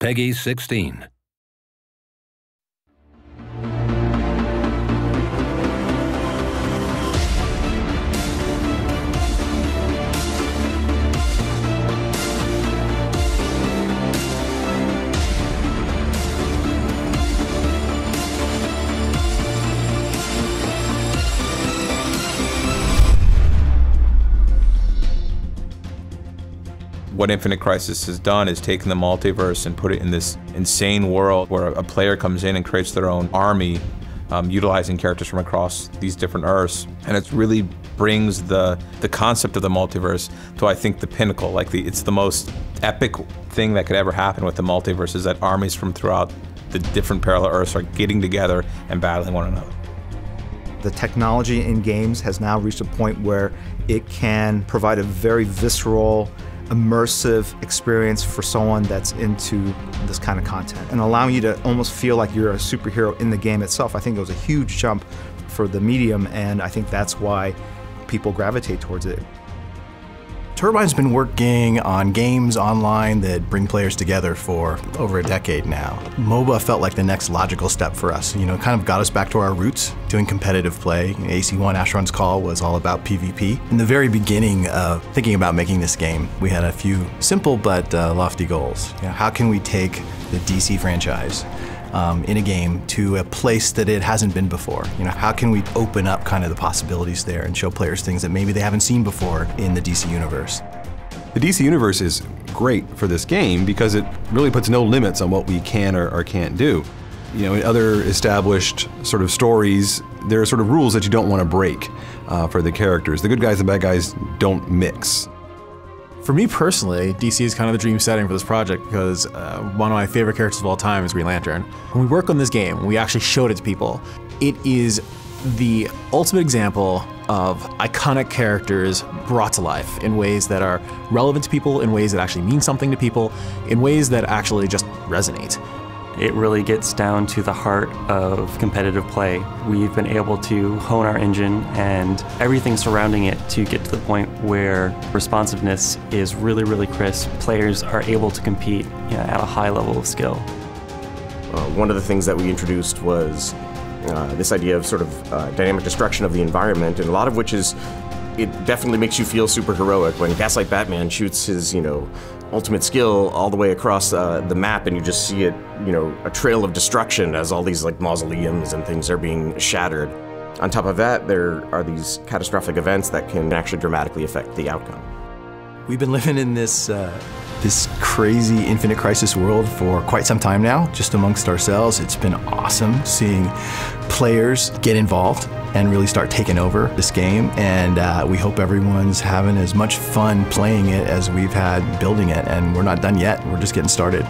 Peggy 16. What Infinite Crisis has done is taken the multiverse and put it in this insane world where a player comes in and creates their own army, utilizing characters from across these different Earths. And it really brings the concept of the multiverse to, I think, the pinnacle. Like it's the most epic thing that could ever happen with the multiverse, is that armies from throughout the different parallel Earths are getting together and battling one another. The technology in games has now reached a point where it can provide a very visceral, immersive experience for someone that's into this kind of content, and allowing you to almost feel like you're a superhero in the game itself. I think it was a huge jump for the medium, and I think that's why people gravitate towards it. Turbine's been working on games online that bring players together for over a decade now. MOBA felt like the next logical step for us. You know, it kind of got us back to our roots, doing competitive play. AC1 Asheron's Call was all about PvP. In the very beginning of thinking about making this game, we had a few simple but lofty goals. You know, how can we take the DC franchise in a game to a place that it hasn't been before? You know, how can we open up kind of the possibilities there and show players things that maybe they haven't seen before in the DC universe? The DC universe is great for this game because it really puts no limits on what we can or can't do. You know, in other established sort of stories, there are sort of rules that you don't want to break for the characters. The good guys and bad guys don't mix. For me personally, DC is kind of the dream setting for this project because one of my favorite characters of all time is Green Lantern. When we work on this game, when we actually showed it to people, it is the ultimate example of iconic characters brought to life in ways that are relevant to people, in ways that actually mean something to people, in ways that actually just resonate. It really gets down to the heart of competitive play. We've been able to hone our engine and everything surrounding it to get to the point where responsiveness is really, really crisp. Players are able to compete at a high level of skill. One of the things that we introduced was this idea of sort of dynamic destruction of the environment, and a lot of which is, it definitely makes you feel super heroic when Gaslight Batman shoots his, ultimate skill all the way across the map, and you just see it, a trail of destruction as all these like mausoleums and things are being shattered. On top of that, there are these catastrophic events that can actually dramatically affect the outcome. We've been living in this crazy Infinite Crisis world for quite some time now, just amongst ourselves. It's been awesome seeing players get involved and really start taking over this game, and we hope everyone's having as much fun playing it as we've had building it, and we're not done yet. We're just getting started.